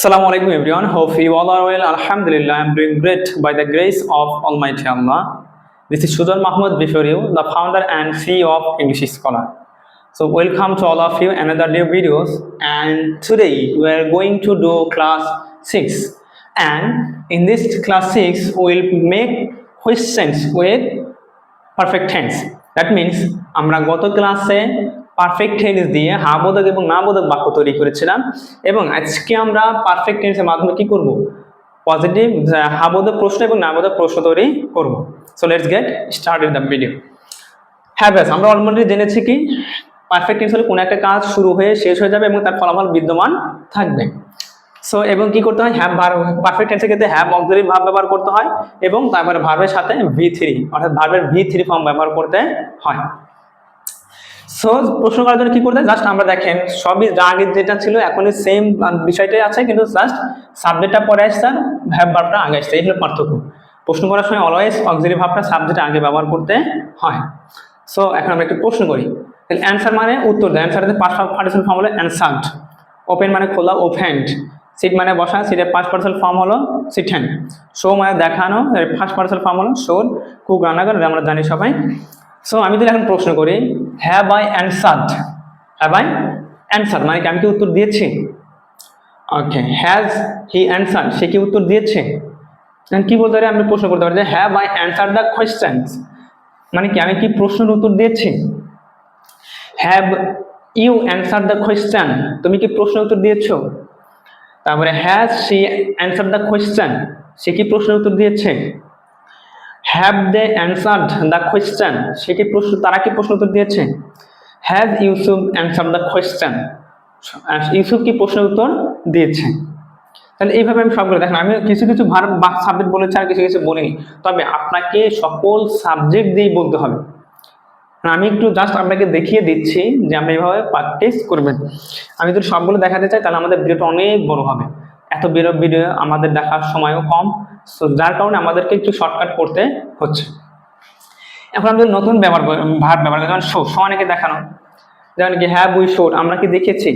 Assalamu alaikum everyone. Hope you all are well. Alhamdulillah, I'm doing great by the grace of Almighty Allah. This is Sujan Mahmood before you, the founder and CEO of English Scholar. So welcome to all of you another new videos, and today we are going to do class 6, and in this class 6 we'll make questions with perfect tense. That means আমরা গত ক্লাসে perfect tense দিয়ে হা বোধক এবং না বোধক বাক্য তৈরি করেছিলাম, এবং আজকে আমরা পারফেক্ট টেন্সের মাধ্যমে কি করব, পজিটিভ হা বোধক প্রশ্ন এবং না বোধক প্রশ্ন তৈরি করব। So let's get started the video. Have has আমরা অলরেডি জেনেছি কি পারফেক্ট টেন্স হলে কোনো একটা কাজ শুরু হয়ে শেষ হয়ে যাবে এবং তার ফলাফল বিদ্যমান থাকবে। সো এবং কি করতে হয়, হ্যাভ ভার্ব, পারফেক্ট টেন্সের ক্ষেত্রে হ্যাভ অক্সিলারি ভার্ব ব্যবহার করতে হয় এবং তারপরে ভার্বের সাথে V3 অর্থাৎ ভার্বের V3 ফর্ম ব্যবহার করতে হয়। সো প্রশ্ন করার জন্য কি করতে হয়, জাস্ট আমরা দেখেন সবই আগে যেটা ছিল এখনই সেম বিষয়টাই আছে, কিন্তু জাস্ট সাবজেক্টটা পরে আসছে আর হ্যাভ ভার্বটা আগে আসছে, এই হলো পার্থক্য। প্রশ্ন করার সময় অলওয়েজ অক্সিলারি ভার্বটা সাবজেক্টে আগে ব্যবহার করতে হয়। সো এখন আমরা একটু প্রশ্ন করি। অ্যান্সার মানে উত্তর দেয়, অ্যান্সারের পাস্ট পার্টিসিপেল ফর্ম হলো অ্যানসার্ড। ওপেন মানে খোলা, ওপেন্ড। সিট মানে বসা, সিটের পাস্ট পার্টিসিপেল ফর্ম হলো সিটেন। শো মানে দেখানো, এর ফার্স্ট পার্টিসিপেল ফর্ম হলো শোড। কুক রান্না করে, আমরা জানি সবাই। সো আমি যদি এখন প্রশ্ন করি হ্যাভ আই অ্যানসার্ড, হ্যাভ আই অ্যানসার্ড মানে কি আমি কি উত্তর দিয়েছি? ওকে, হ্যাজ হি অ্যানসার্ড, সে কি উত্তর দিয়েছে? কি বলতে পারি, আমি প্রশ্ন করতে পারি যে have I answered the questions, মানে কি আমি কি প্রশ্নের উত্তর দিয়েছি? Have you answered the question, তুমি কি প্রশ্নের উত্তর দিয়েছো? তারপরে has she answered the question, সে কি প্রশ্নের উত্তর দিয়েছে? Have they answered the question, সে কি তারা কি প্রশ্ন উত্তর দিয়েছে? Has Yusuf answered the question, Yusuf কি প্রশ্নের উত্তর দিয়েছে? তাহলে এইভাবে আমি সবগুলো দেখেন, আমি কিছু কিছু ভার্ব বা সাবজেক্ট বলেছি আর কিছু কিছু বলিনি, তবে আপনাকে সকল সাবজেক্ট দিয়েই বলতে হবে। আমি একটু জাস্ট আপনাকে দেখিয়ে দিচ্ছি যে আপনি এইভাবে প্র্যাকটিস করবেন। আমি যদি সবগুলো দেখাতে চাই তাহলে আমাদের ভিডিওটা অনেক বড় হবে, এত ভিডিও আমাদের দেখার সময়ও কম, সো যার কারণে আমাদেরকে একটু শর্টকাট করতে হচ্ছে। এখন আমি নতুন ভার্ব ব্যবহার করি, যেমন শো, অনেকে দেখানো, যেমন কি হ্যাভ উই শোড, আমরা কি দেখেছি?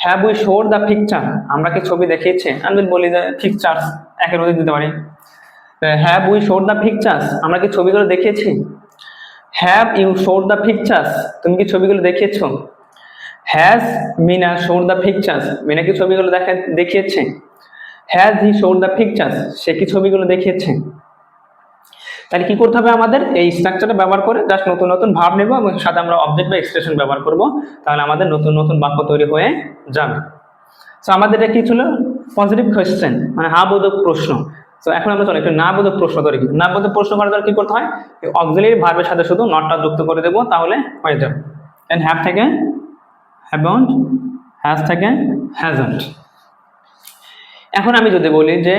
Have we showed the picture, আমরা কি ছবি দেখিয়েছি? আমি যদি বলি যে পিকচার্স, একের মধ্যে দিতে পারি have we showed the pictures, আমরা কি ছবিগুলো দেখিয়েছি? Have you showed the pictures, তুমি কি ছবিগুলো দেখিয়েছো? Has Meena showed the pictures, Meena কি ছবিগুলো দেখিয়েছে? Has he showed the pictures, সে কি ছবিগুলো দেখিয়েছে? তাহলে কি করতে হবে, আমাদের এই স্ট্রাকচারটা ব্যবহার করে জাস্ট নতুন নতুন ভার্ব নেব এবং সাথে আমরা অবজেক্ট বা এক্সপ্রেশন ব্যবহার করব, তাহলে আমাদের নতুন নতুন বাক্য তৈরি হয়ে যাবে। সো আমাদের এটা কি ছিল, পজিটিভ কোয়েশ্চেন মানে হা বোধক প্রশ্ন। তো এখন আমরা চলো একটু না বোধক প্রশ্ন তৈরি করি। না বোধক প্রশ্ন করার জন্য কি করতে হয়, অক্সিলারি ভার্বের সাথে শুধু নটটা যুক্ত করে দেবো, তাহলে হয়ে যাবে। দেন হ্যাভ থেকে হ্যাভন্ট, হ্যাজ থেকে হ্যাজন্ট। এখন আমি যদি বলি যে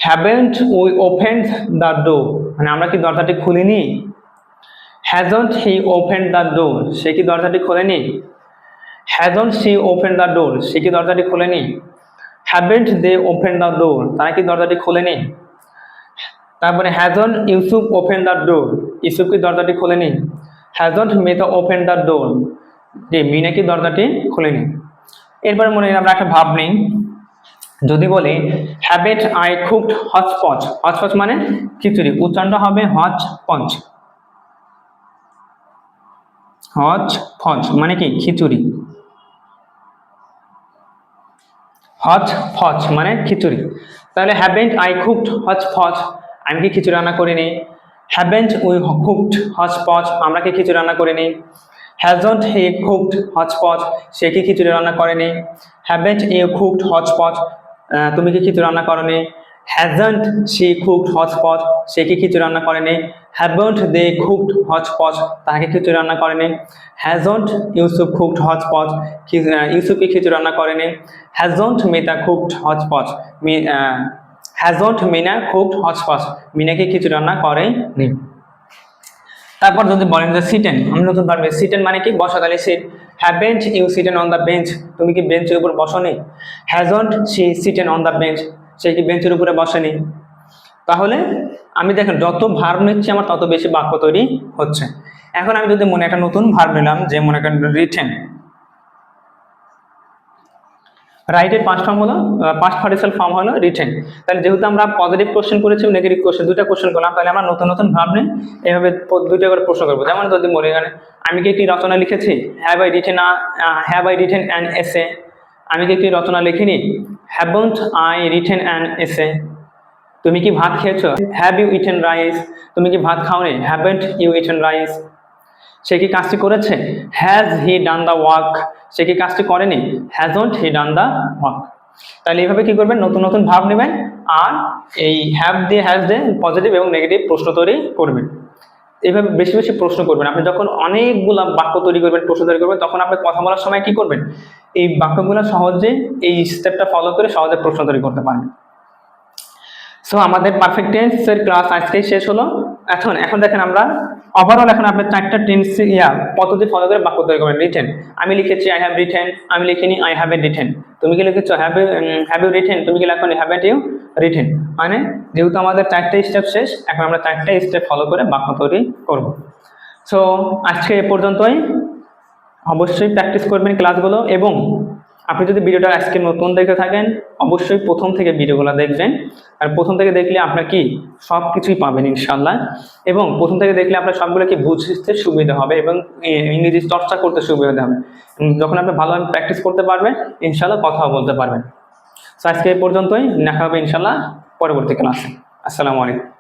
haven't we opened the door, মানে আমরা কি দরজাটি খুলিনি? Hasn't he opened the door, সে কি দরজাটি খোলেনি? Hasn't she opened the door, সে কি দরজাটি খোলেনি? Haven't they open the door, তারা কি দরজাটি খোলেনি? তারপরে hasn't Yusuf open the door, Yusuf কি দরজাটি খোলেনি? হ্যাজন্ট মেথা ওপেন দ্য ডোর, যে মিনা কি দরজাটি খোলেনি? এরপরে মনে আমরা একটা ভাব নেই, যদি বলি haven't I cooked hotchpotch, hotchpotch মানে খিচুড়ি, উচ্চারণটা হবে হচ পঞ্চ, হচ ফচ মানে কি খিচুড়ি, হচ ফচ মানে খিচুড়ি। তাহলে হ্যাভেন্ট আই কুকড হচ ফচ, আমি কি খিচুড়ি রান্না করিনি? হ্যাভেন্ট উই কুকড হচ পচ, আমরা কি খিচুড়ি রান্না করিনি? হ্যাজন্ট হি কুকড হচ পচ, সে কি খিচুড়ি রান্না করেনি? হ্যাভেন্ট ইউ কুকড হচ পচ, তুমি কি খিচুড়ি রান্না করনি? হ্যাজন্ট শি কুকড হচ পচ, সে কি খিচুড়ি রান্না করেনি? হ্যাভন্ট দে কুকড হচ পচ, তাকে খিচুড়ি রান্না করেনি? হ্যাজন্ট ইউসুফ কুকড হচ পচ, ইউসুফ কি খিচুড়ি রান্না করেনি? হ্যাজন্ট মিতা কুকড হচ পচ, হ্যাজন্ট মিনা কুকড হচ পচ, মিনা কি খিচুড়ি রান্না করেনি? তারপর যদি বলেন যে সিটেন, আমি নতুন পারবে সিটেন মানে কি বসা, তাহলে sit haven't you sitten on the bench, তুমি কি বেঞ্চের উপর বসনি? Hasn't she sitten on the bench, সে কি বেঞ্চের উপরে বসেনি? তাহলে আমি দেখেন যত ভার্ব নিচ্ছি আমার তত বেশি বাক্য তৈরি হচ্ছে। এখন আমি যদি একটা নতুন ভার্ব নিলাম, যে মনে করেন রিটেন, রাইটের পাস্ট ফর্ম হলো পাস্ট পার্টিসিপাল ফর্ম হলো রিটেন। তাহলে যেহেতু আমরা পজিটিভ কোশ্চেন করেছি, নেগেটিভ কোশ্চেন দুটো কোশ্চেন করলাম, তাহলে আমরা নতুন নতুন ভাব নিয়ে এইভাবে দুটো করে প্রশ্ন করবো। যেমন যদি বলি এখানে আমি কি একটি রচনা লিখেছি, have I written an essay, আমি কি একটি রচনা লিখিনি, haven't I written an essay. তুমি কি ভাত খেয়েছো, হ্যাভ ইউ ইটেন রাইস, তুমি কি ভাত খাওনি, হ্যাভেন্ট ইউ ইটেন রাইস। সে কি কাজটি করেছে, has he done the work, সে কি কাজটি করেনি, hasn't he done the work. তাহলে এইভাবে কি করবেন, নতুন নতুন ভাব নেবেন আর এই হ্যাভ দিয়ে হ্যাজ দিয়ে পজিটিভ এবং নেগেটিভ প্রশ্ন তৈরি করবেন। এইভাবে বেশি বেশি প্রশ্ন করবেন। আপনি যখন অনেকগুলো বাক্য তৈরি করবেন, প্রশ্ন তৈরি করবেন, তখন আপনি কথা বলার সময় কি করবেন, এই বাক্যগুলো সহজে এই স্টেপটা ফলো করে সহজে প্রশ্ন তৈরি করতে পারবেন। সো আমাদের পারফেক্ট টেন্সের ক্লাস আজকেই শেষ হলো। এখন দেখেন আমরা ওভারঅল এখন আপনার চারটা টেন্স পদ্ধতি ফলো করে বাক্য তৈরি করবেন। রিটেন, আমি লিখেছি আই হ্যাভ রিটেন, আমি লিখিনি আই হ্যাভেন্ট রিটেন। তুমি কি লিখেছো হ্যাভ ইউ রিটেন, তুমি কি লেখনি হ্যাভেন্ট ইউ রিটেন। মানে যেহেতু আমাদের চারটে স্টেপ শেষ, এখন আমরা চারটে স্টেপ ফলো করে বাক্য তৈরি করব। সো আজকে এ পর্যন্তই। অবশ্যই প্র্যাকটিস করবেন ক্লাসগুলো, এবং আপনি যদি ভিডিওটা আজকে নতুন দেখে থাকেন অবশ্যই প্রথম থেকে ভিডিওগুলো দেখবেন। আর প্রথম থেকে দেখলে আপনার কি সব কিছুই পাবেন ইনশাল্লাহ, এবং প্রথম থেকে দেখলে আপনার সবগুলোকে বুঝতে সুবিধা হবে এবং ইংরেজি চর্চা করতে সুবিধা হবে। যখন আপনি ভালোভাবে প্র্যাকটিস করতে পারবেন ইনশাল্লাহ কথাও বলতে পারবেন। তো আজকে এই পর্যন্তই, দেখা হবে ইনশাল্লাহ পরবর্তী ক্লাসে। আসসালামু আলাইকুম।